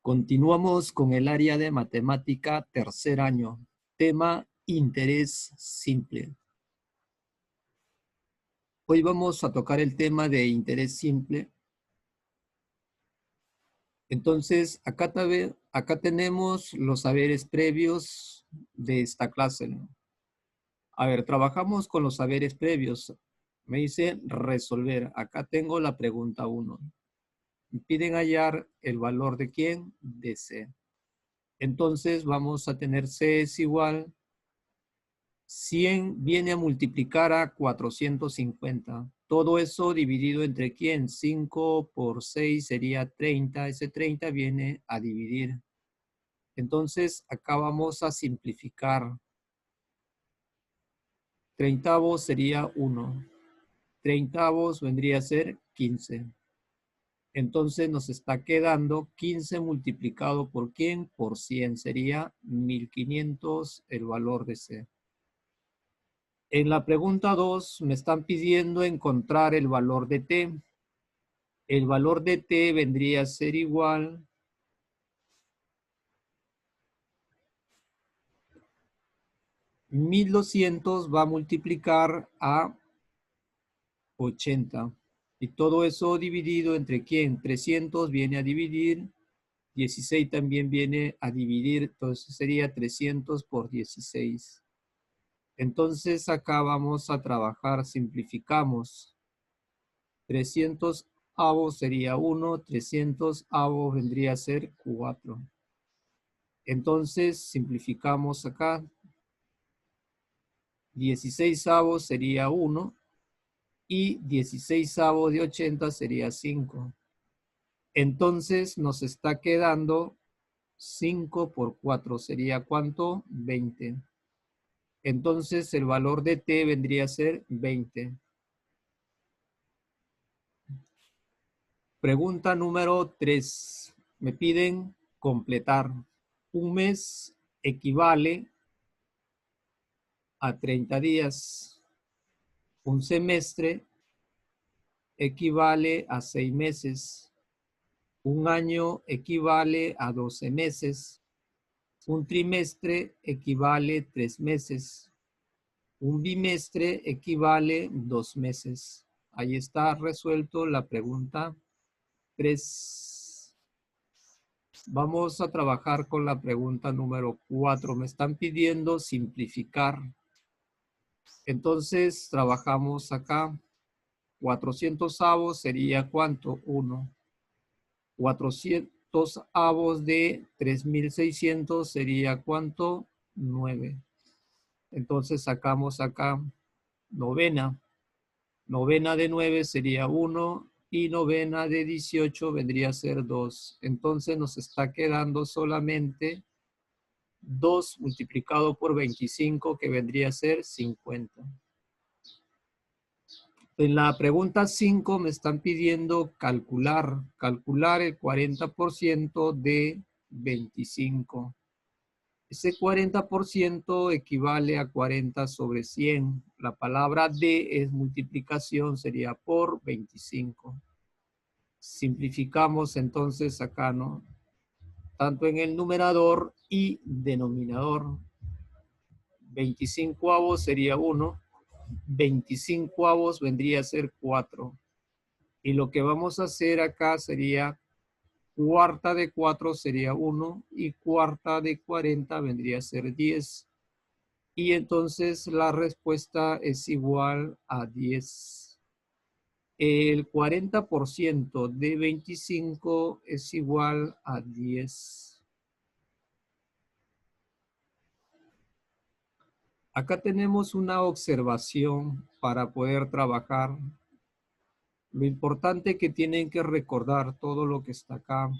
Continuamos con el área de matemática tercer año, tema interés simple. Hoy vamos a tocar el tema de interés simple. Entonces, acá tenemos los saberes previos de esta clase, ¿no? A ver, trabajamos con los saberes previos. Me dice resolver. Acá tengo la pregunta 1. Me piden hallar el valor de ¿quién? De C. Entonces, vamos a tener C es igual 100 viene a multiplicar a 450. Todo eso dividido entre quién? 5 por 6 sería 30. Ese 30 viene a dividir. Entonces, acá vamos a simplificar. 30 sería 1. 30 vendría a ser 15. Entonces, nos está quedando 15 multiplicado por ¿quién? Por 100. Sería 1500 el valor de C. En la pregunta 2 me están pidiendo encontrar el valor de t. El valor de t vendría a ser igual a 1200 va a multiplicar a 80. Y todo eso dividido entre ¿quién? 300 viene a dividir. 16 también viene a dividir. Entonces sería 300 por 16. Entonces acá vamos a trabajar, simplificamos. 300 avos sería 1, 300 avos vendría a ser 4. Entonces simplificamos acá. 16 avos sería 1 y 16 avos de 80 sería 5. Entonces nos está quedando 5 por 4 sería ¿cuánto? 20. Entonces el valor de t vendría a ser 20. Pregunta número 3. Me piden completar. Un mes equivale a 30 días. Un semestre equivale a 6 meses. Un año equivale a 12 meses. Un trimestre equivale a 3 meses. Un bimestre equivale a 2 meses. Ahí está resuelto la pregunta 3. Vamos a trabajar con la pregunta número 4. Me están pidiendo simplificar. Entonces, trabajamos acá. 400 avos sería ¿cuánto? 1. 400 avos de 3600 sería ¿cuánto? 9. Entonces, sacamos acá novena. Novena de 9 sería 1 y novena de 18 vendría a ser 2. Entonces nos está quedando solamente 2 multiplicado por 25 que vendría a ser 50. En la pregunta 5 me están pidiendo calcular el 40% de 25. Ese 40% equivale a 40 sobre 100. La palabra de es multiplicación, sería por 25. Simplificamos entonces acá, ¿no? Tanto en el numerador y denominador. 25 avos sería 1. 25 avos vendría a ser 4. Y lo que vamos a hacer acá sería cuarta de 4 sería 1 y cuarta de 40 vendría a ser 10. Y entonces la respuesta es igual a 10. El 40% de 25 es igual a 10. Acá tenemos una observación para poder trabajar. Lo importante que tienen que recordar todo lo que está acá.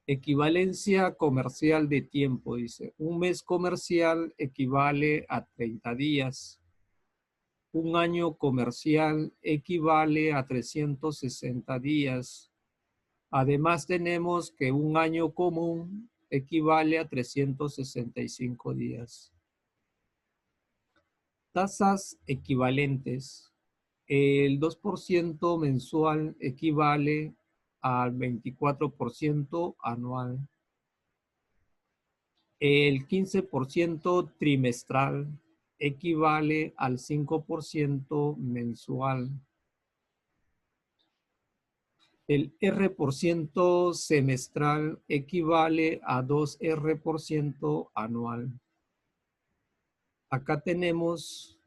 Equivalencia comercial de tiempo, dice. Un mes comercial equivale a 30 días. Un año comercial equivale a 360 días. Además tenemos que un año común equivale a 365 días. Tasas equivalentes. El 2% mensual equivale al 24% anual. El 15% trimestral equivale al 5% mensual. El R% semestral equivale a 2R% anual. Acá tenemos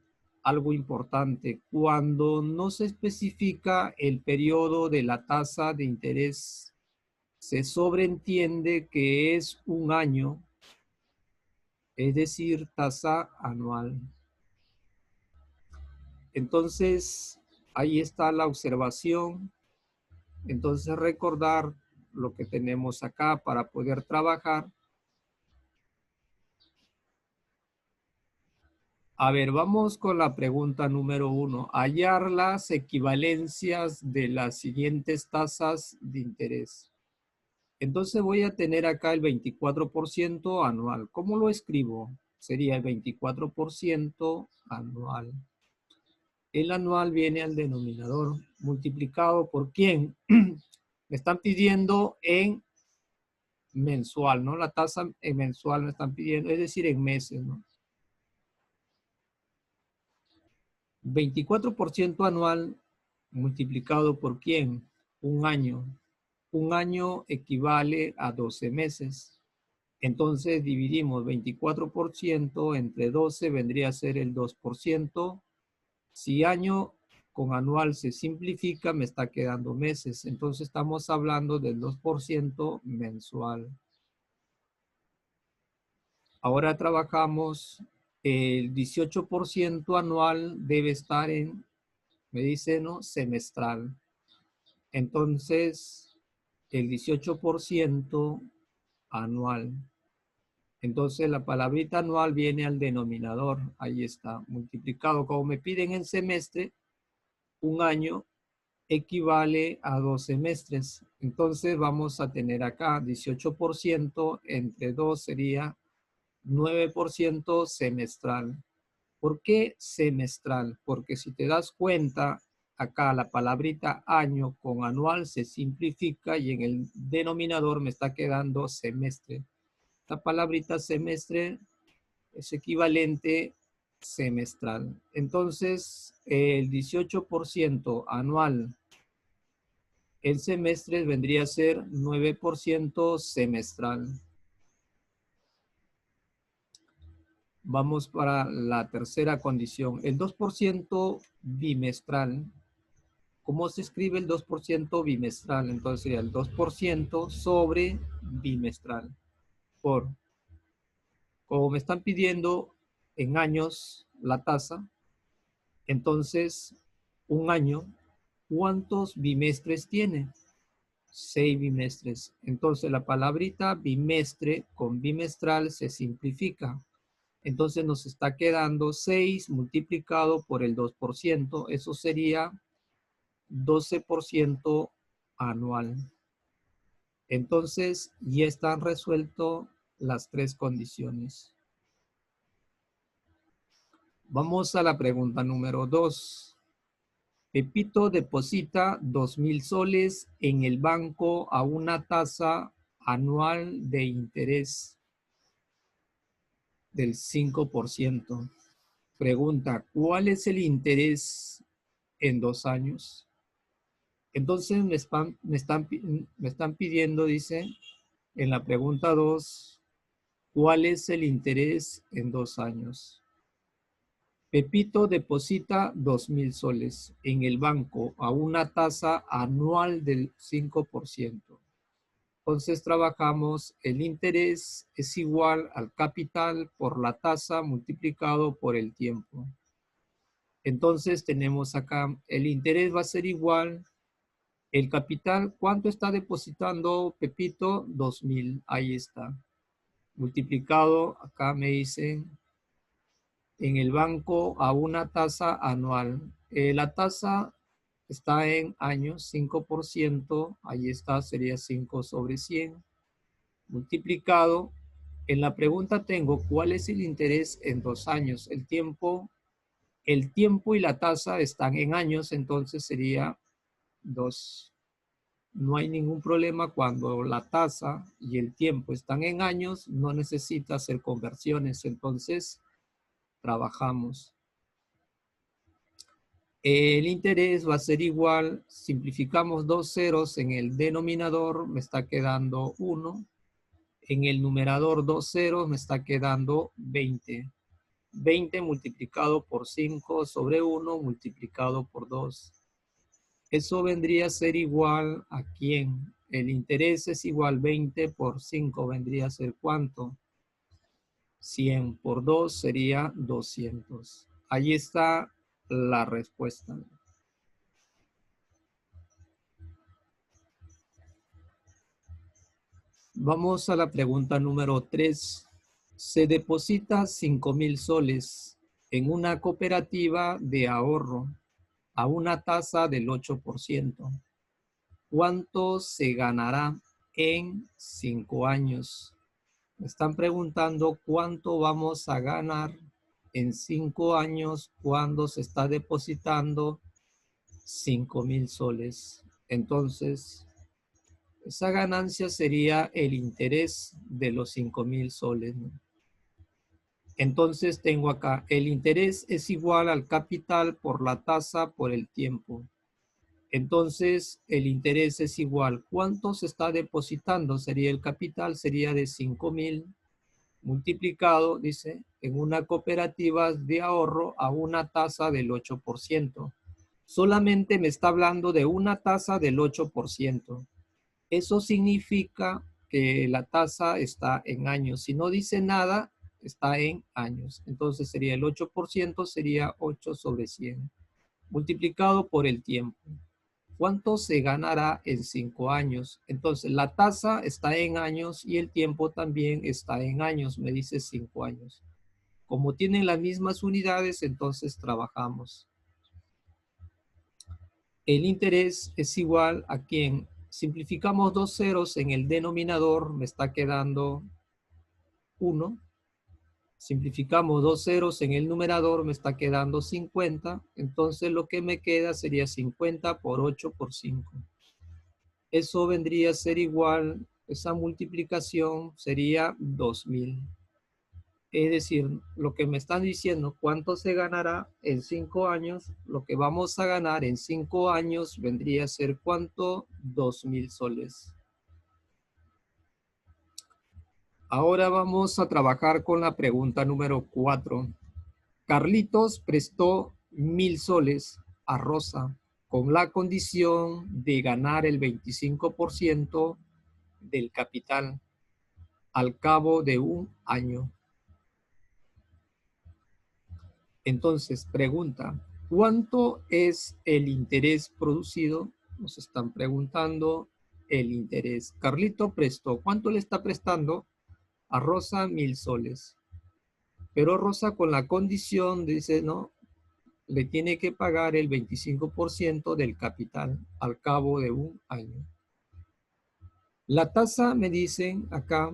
algo importante. Cuando no se especifica el periodo de la tasa de interés, se sobreentiende que es un año, es decir, tasa anual. Entonces, ahí está la observación. Entonces, recordar lo que tenemos acá para poder trabajar. A ver, vamos con la pregunta número 1. Hallar las equivalencias de las siguientes tasas de interés. Entonces voy a tener acá el 24% anual. ¿Cómo lo escribo? Sería el 24% anual. El anual viene al denominador multiplicado por ¿quién? Me están pidiendo en mensual, ¿no? La tasa en mensual me están pidiendo, es decir, en meses, ¿no? 24% anual multiplicado por ¿quién? Un año. Un año equivale a 12 meses. Entonces dividimos 24% entre 12, vendría a ser el 2%. Si año con anual se simplifica, me está quedando meses. Entonces estamos hablando del 2% mensual. Ahora trabajamos el 18% anual debe estar en, me dice, ¿no? Semestral. Entonces, el 18% anual. Entonces, la palabrita anual viene al denominador. Ahí está, multiplicado. Como me piden en semestre, un año equivale a 2 semestres. Entonces, vamos a tener acá 18% entre 2 sería 9% semestral. ¿Por qué semestral? Porque si te das cuenta, acá la palabrita año con anual se simplifica y en el denominador me está quedando semestre. La palabrita semestre es equivalente semestral. Entonces, el 18% anual en semestres vendría a ser 9% semestral. Vamos para la tercera condición. El 2% bimestral. ¿Cómo se escribe el 2% bimestral? Entonces sería el 2% sobre bimestral. Como me están pidiendo en años la tasa, entonces un año, ¿cuántos bimestres tiene? 6 bimestres. Entonces la palabrita bimestre con bimestral se simplifica. Entonces nos está quedando 6 multiplicado por el 2%. Eso sería 12% anual. Entonces ya están resueltas las tres condiciones. Vamos a la pregunta número 2. Pepito deposita 2,000 soles en el banco a una tasa anual de interés del 5%. Pregunta, ¿cuál es el interés en 2 años? Entonces me están pidiendo, dice, en la pregunta 2, ¿cuál es el interés en 2 años? Pepito deposita 2,000 soles en el banco a una tasa anual del 5%. Entonces trabajamos, el interés es igual al capital por la tasa multiplicado por el tiempo. Entonces tenemos acá, el interés va a ser igual, el capital, ¿cuánto está depositando Pepito? 2,000, ahí está. Multiplicado, acá me dicen, en el banco a una tasa anual. La tasa está en años, 5%, ahí está, sería 5 sobre 100. Multiplicado, en la pregunta tengo, ¿cuál es el interés en 2 años? El tiempo y la tasa están en años, entonces sería 2. no hay ningún problema cuando la tasa y el tiempo están en años, no necesita hacer conversiones, entonces trabajamos. El interés va a ser igual, simplificamos dos ceros en el denominador, me está quedando 1. En el numerador dos ceros me está quedando 20. 20 multiplicado por 5 sobre 1 multiplicado por 2. Eso vendría a ser igual a ¿quién? El interés es igual 20 por 5, vendría a ser ¿cuánto? 100 por 2 sería 200. Ahí está la respuesta. Vamos a la pregunta número 3. Se deposita 5,000 soles en una cooperativa de ahorro a una tasa del 8%. ¿Cuánto se ganará en 5 años? Me están preguntando cuánto vamos a ganar en 5 años cuando se está depositando 5,000 soles. Entonces, esa ganancia sería el interés de los 5,000 soles, ¿no? Entonces tengo acá, el interés es igual al capital por la tasa por el tiempo. Entonces, el interés es igual. ¿Cuánto se está depositando? Sería el capital, sería de 5,000 multiplicado, dice, en una cooperativa de ahorro a una tasa del 8%. Solamente me está hablando de una tasa del 8%. Eso significa que la tasa está en años. Si no dice nada, está en años. Entonces sería el 8%, sería 8 sobre 100, multiplicado por el tiempo. ¿Cuánto se ganará en 5 años? Entonces, la tasa está en años y el tiempo también está en años, me dice 5 años. Como tienen las mismas unidades, entonces trabajamos. El interés es igual a ¿quién? Simplificamos dos ceros en el denominador, me está quedando 1. Simplificamos dos ceros en el numerador, me está quedando 50. Entonces, lo que me queda sería 50 por 8 por 5. Eso vendría a ser igual, esa multiplicación sería 2,000. Es decir, lo que me están diciendo, ¿cuánto se ganará en 5 años? Lo que vamos a ganar en 5 años vendría a ser ¿cuánto? 2,000 soles. Ahora vamos a trabajar con la pregunta número 4. Carlitos prestó 1,000 soles a Rosa con la condición de ganar el 25% del capital al cabo de un año. Entonces, pregunta, ¿cuánto es el interés producido? Nos están preguntando el interés. Carlito prestó, ¿cuánto le está prestando? A Rosa 1,000 soles. Pero Rosa con la condición, dice, no, le tiene que pagar el 25% del capital al cabo de un año. La tasa, me dicen acá,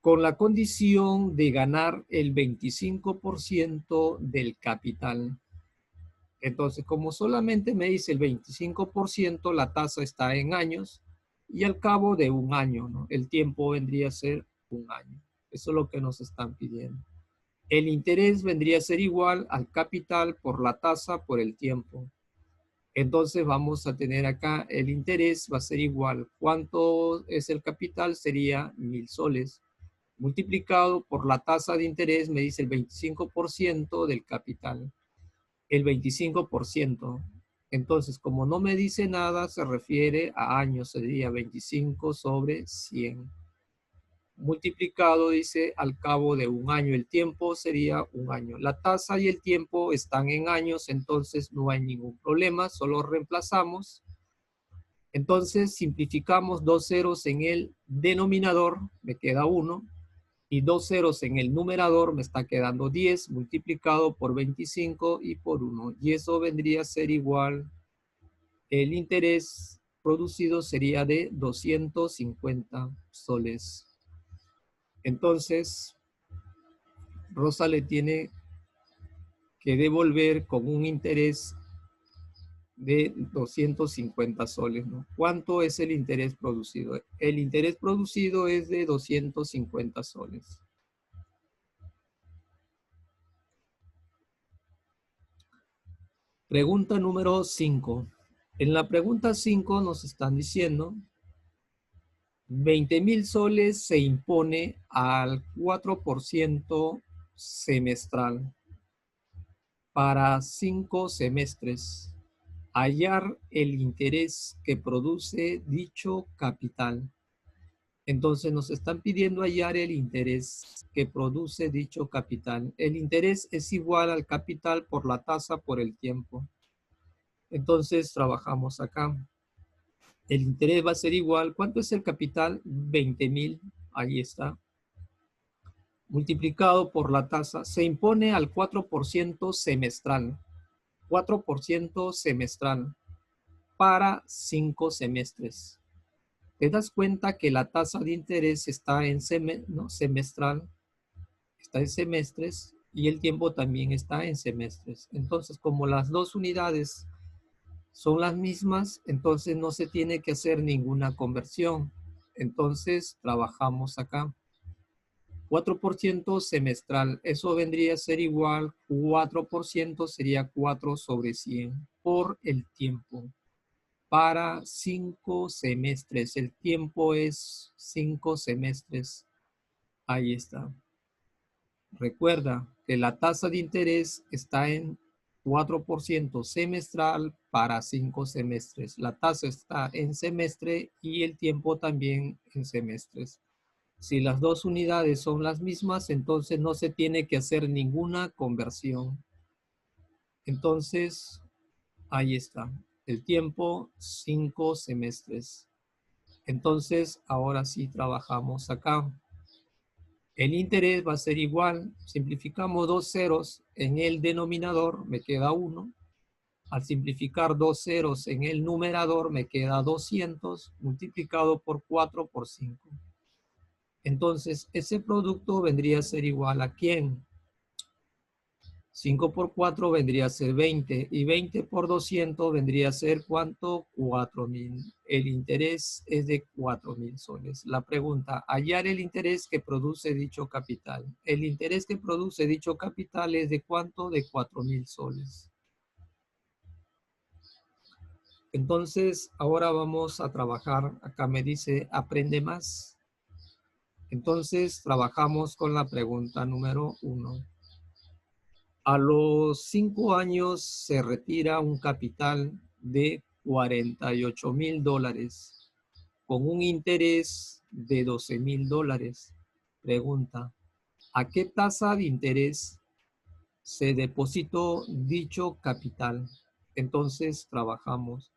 con la condición de ganar el 25% del capital. Entonces, como solamente me dice el 25%, la tasa está en años y al cabo de un año, ¿no? El tiempo vendría a ser un año. Eso es lo que nos están pidiendo. El interés vendría a ser igual al capital por la tasa por el tiempo. Entonces vamos a tener acá el interés va a ser igual. ¿Cuánto es el capital? Sería 1,000 soles. Multiplicado por la tasa de interés me dice el 25% del capital. El 25%. Entonces, como no me dice nada, se refiere a años. Sería 25 sobre 100. Multiplicado, dice, al cabo de un año. El tiempo sería un año. La tasa y el tiempo están en años, entonces no hay ningún problema, solo reemplazamos. Entonces simplificamos dos ceros en el denominador, me queda 1, y dos ceros en el numerador, me está quedando 10, multiplicado por 25 y por 1. Y eso vendría a ser igual, el interés producido sería de 250 soles. Entonces, Rosa le tiene que devolver con un interés de 250 soles, ¿no? ¿Cuánto es el interés producido? El interés producido es de 250 soles. Pregunta número 5. En la pregunta 5 nos están diciendo 20,000 soles se impone al 4% semestral para 5 semestres. Hallar el interés que produce dicho capital. Entonces nos están pidiendo hallar el interés que produce dicho capital. El interés es igual al capital por la tasa por el tiempo. Entonces trabajamos acá. El interés va a ser igual. ¿Cuánto es el capital? 20,000. Ahí está. Multiplicado por la tasa. Se impone al 4% semestral. 4% semestral para 5 semestres. ¿Te das cuenta que la tasa de interés está en semestral? Está en semestres y el tiempo también está en semestres. Entonces, como las dos unidades son las mismas, entonces no se tiene que hacer ninguna conversión. Entonces, trabajamos acá. 4% semestral, eso vendría a ser igual, 4% sería 4 sobre 100 por el tiempo. Para 5 semestres, el tiempo es 5 semestres. Ahí está. Recuerda que la tasa de interés está en 4% semestral para 5 semestres. La tasa está en semestre y el tiempo también en semestres. Si las dos unidades son las mismas, entonces no se tiene que hacer ninguna conversión. Entonces, ahí está. El tiempo, 5 semestres. Entonces, ahora sí trabajamos acá. El interés va a ser igual. Simplificamos 2 ceros en el denominador, me queda 1. Al simplificar 2 ceros en el numerador, me queda 200 multiplicado por 4 por 5. Entonces, ese producto vendría a ser igual a ¿quién? 5 por 4 vendría a ser 20 y 20 por 200 vendría a ser ¿cuánto? 4,000. El interés es de 4,000 soles. La pregunta, hallar el interés que produce dicho capital. El interés que produce dicho capital es de ¿cuánto? De 4,000 soles. Entonces, ahora vamos a trabajar. Acá me dice, aprende más. Entonces, trabajamos con la pregunta número 1. A los 5 años se retira un capital de 48,000 dólares con un interés de 12,000 dólares. Pregunta, ¿a qué tasa de interés se depositó dicho capital? Entonces trabajamos.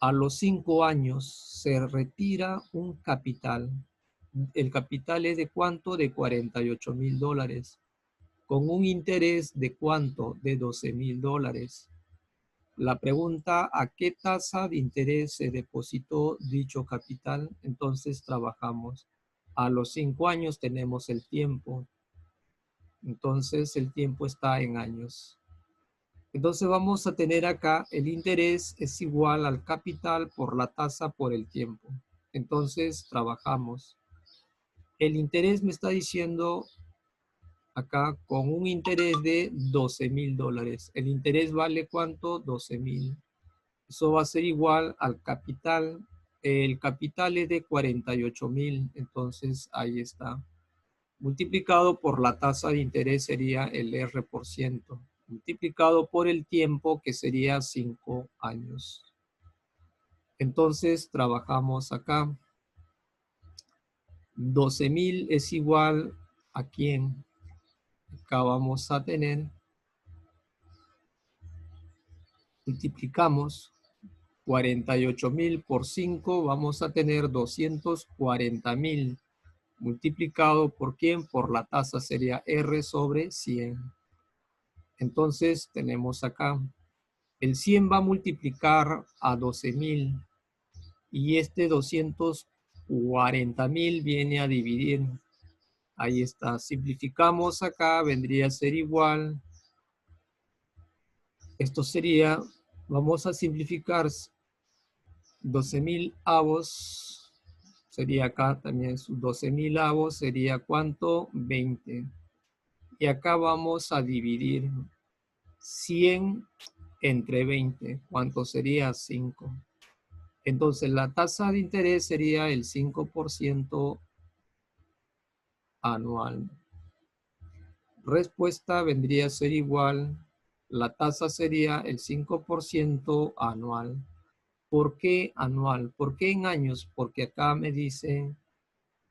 A los 5 años se retira un capital. El capital es de ¿cuánto? De 48,000 dólares. Con un interés de ¿cuánto? De 12,000 dólares. La pregunta, ¿a qué tasa de interés se depositó dicho capital? Entonces trabajamos. A los 5 años tenemos el tiempo. Entonces el tiempo está en años. Entonces vamos a tener acá el interés es igual al capital por la tasa por el tiempo. Entonces trabajamos. El interés me está diciendo acá con un interés de 12,000 dólares. El interés vale ¿cuánto? 12,000. Eso va a ser igual al capital. El capital es de 48,000. Entonces ahí está. Multiplicado por la tasa de interés sería el R%. Multiplicado por el tiempo que sería 5 años. Entonces trabajamos acá. 12,000 es igual a ¿quién? Acá vamos a tener, multiplicamos 48,000 por 5, vamos a tener 240,000. Multiplicado por ¿quién? Por la tasa sería R sobre 100. Entonces tenemos acá, el 100 va a multiplicar a 12,000 y este 240,000 viene a dividir. Ahí está, simplificamos acá, vendría a ser igual. Esto sería Vamos a simplificar 12.000 avos. Sería acá también sus 12.000 avos. Sería ¿cuánto? 20. Y acá vamos a dividir 100 entre 20. ¿Cuánto sería? 5. Entonces la tasa de interés sería el 5% anual. Respuesta vendría a ser igual, la tasa sería el 5% anual. ¿Por qué anual? ¿Por qué en años? Porque acá me dicen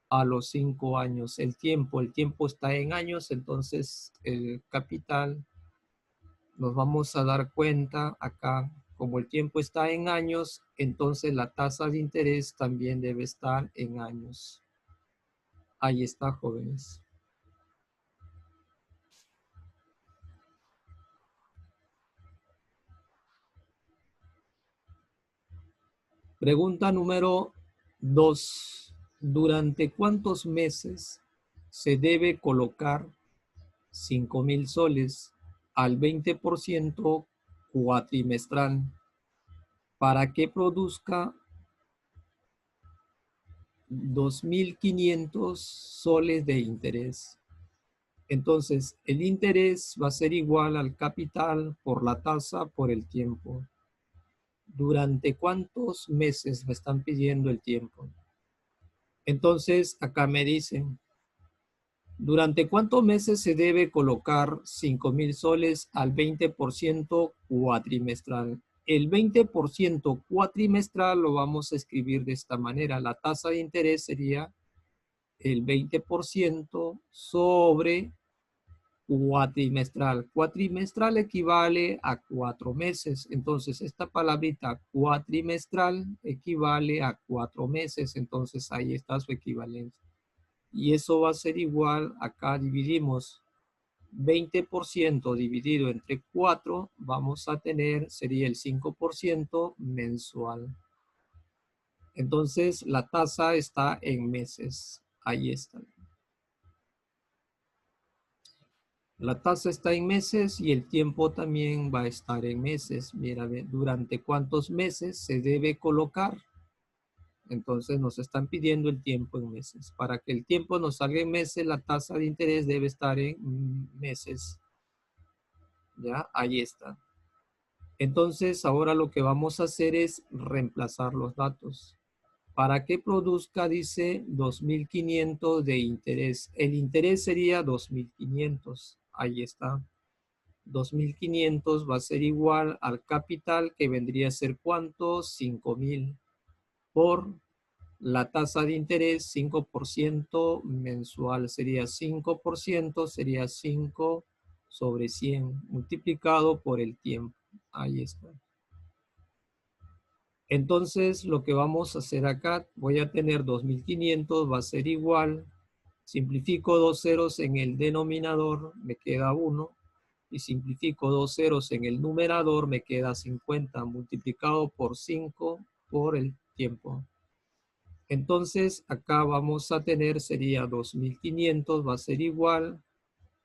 a los 5 años. El tiempo está en años, entonces el capital nos vamos a dar cuenta acá, como el tiempo está en años, entonces la tasa de interés también debe estar en años. Ahí está, jóvenes. Pregunta número 2. ¿Durante cuántos meses se debe colocar 5.000 soles al 20% cuatrimestral para que produzca 2.500 soles de interés? Entonces, el interés va a ser igual al capital por la tasa por el tiempo. ¿Durante cuántos meses me están pidiendo el tiempo? Entonces, acá me dicen, ¿durante cuántos meses se debe colocar 5.000 soles al 20% cuatrimestral? El 20% cuatrimestral lo vamos a escribir de esta manera. La tasa de interés sería el 20% sobre cuatrimestral. Cuatrimestral equivale a 4 meses. Entonces, esta palabrita cuatrimestral equivale a 4 meses. Entonces, ahí está su equivalencia. Y eso va a ser igual, acá dividimos 20% dividido entre 4, vamos a tener, sería el 5% mensual. Entonces, la tasa está en meses. Ahí está. La tasa está en meses y el tiempo también va a estar en meses. Mira, durante cuántos meses se debe colocar. Entonces nos están pidiendo el tiempo en meses. Para que el tiempo nos salga en meses, la tasa de interés debe estar en meses. ¿Ya? Ahí está. Entonces ahora lo que vamos a hacer es reemplazar los datos. Para que produzca, dice, 2.500 de interés. El interés sería 2.500. Ahí está. 2.500 va a ser igual al capital, que vendría a ser ¿cuánto? 5.000 por la tasa de interés, 5% mensual. Sería 5%, sería 5 sobre 100 multiplicado por el tiempo. Ahí está. Entonces, lo que vamos a hacer acá, voy a tener 2.500, va a ser igual. Simplifico 2 ceros en el denominador, me queda 1. Y simplifico 2 ceros en el numerador, me queda 50 multiplicado por 5 por el tiempo. Entonces, acá vamos a tener, sería 2.500, va a ser igual.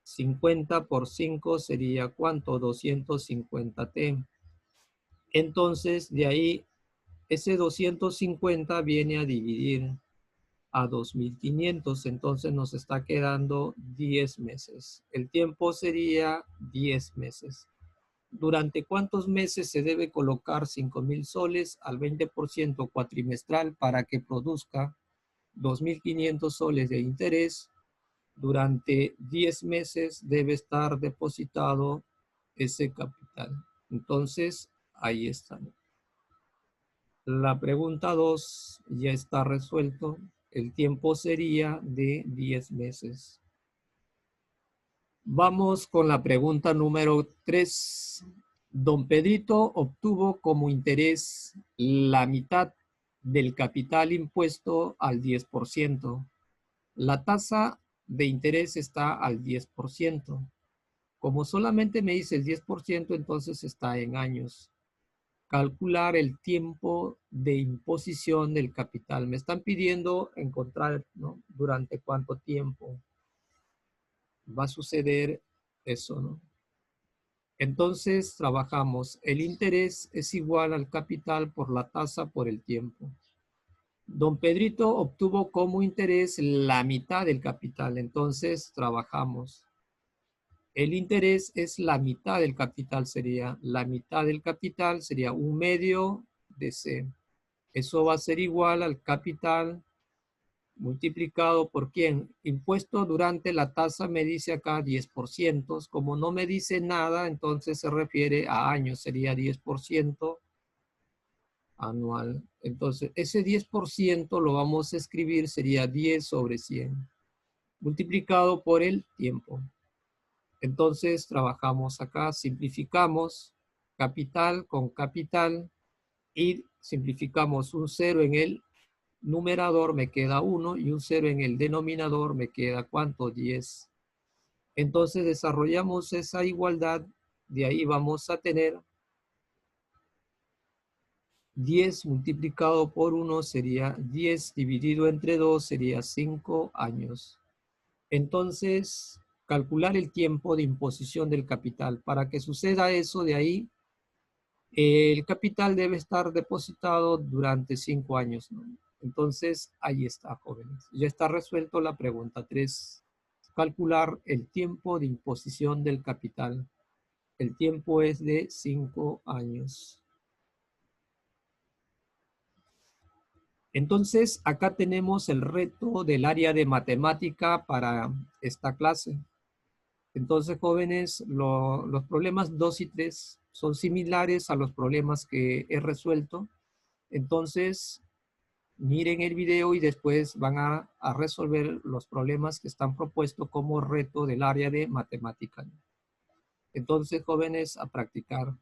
50 por 5 sería ¿cuánto? 250t. Entonces, de ahí, ese 250 viene a dividir a 2.500. Entonces, nos está quedando 10 meses. El tiempo sería 10 meses. ¿Durante cuántos meses se debe colocar 5.000 soles al 20% cuatrimestral para que produzca 2.500 soles de interés? Durante 10 meses debe estar depositado ese capital. Entonces, ahí está. La pregunta 2 ya está resuelto. El tiempo sería de 10 meses. Vamos con la pregunta número 3. Don Pedrito obtuvo como interés la mitad del capital impuesto al 10%. La tasa de interés está al 10%. Como solamente me dice el 10%, entonces está en años. Calcular el tiempo de imposición del capital. Me están pidiendo encontrar, ¿no?, durante cuánto tiempo va a suceder eso, ¿no? Entonces trabajamos, el interés es igual al capital por la tasa por el tiempo. Don Pedrito obtuvo como interés la mitad del capital, entonces trabajamos. El interés es la mitad del capital, la mitad del capital sería 1/2 de C. Eso va a ser igual al capital multiplicado por ¿quién? Impuesto durante la tasa me dice acá 10%. Como no me dice nada, entonces se refiere a años, sería 10% anual. Entonces, ese 10% lo vamos a escribir, sería 10 sobre 100, multiplicado por el tiempo. Entonces, trabajamos acá, simplificamos capital con capital y simplificamos un 0 en el numerador, me queda 1, y un 0 en el denominador, me queda ¿cuánto? 10. Entonces, desarrollamos esa igualdad, de ahí vamos a tener 10 multiplicado por 1 sería 10 dividido entre 2 sería 5 años. Entonces, calcular el tiempo de imposición del capital. Para que suceda eso de ahí, el capital debe estar depositado durante 5 años, ¿no? Entonces, ahí está, jóvenes. Ya está resuelto la pregunta 3. Calcular el tiempo de imposición del capital. El tiempo es de 5 años. Entonces, acá tenemos el reto del área de matemática para esta clase. Entonces, jóvenes, los problemas 2 y 3 son similares a los problemas que he resuelto. Entonces, miren el video y después van a resolver los problemas que están propuestos como reto del área de matemática. Entonces, jóvenes, a practicar.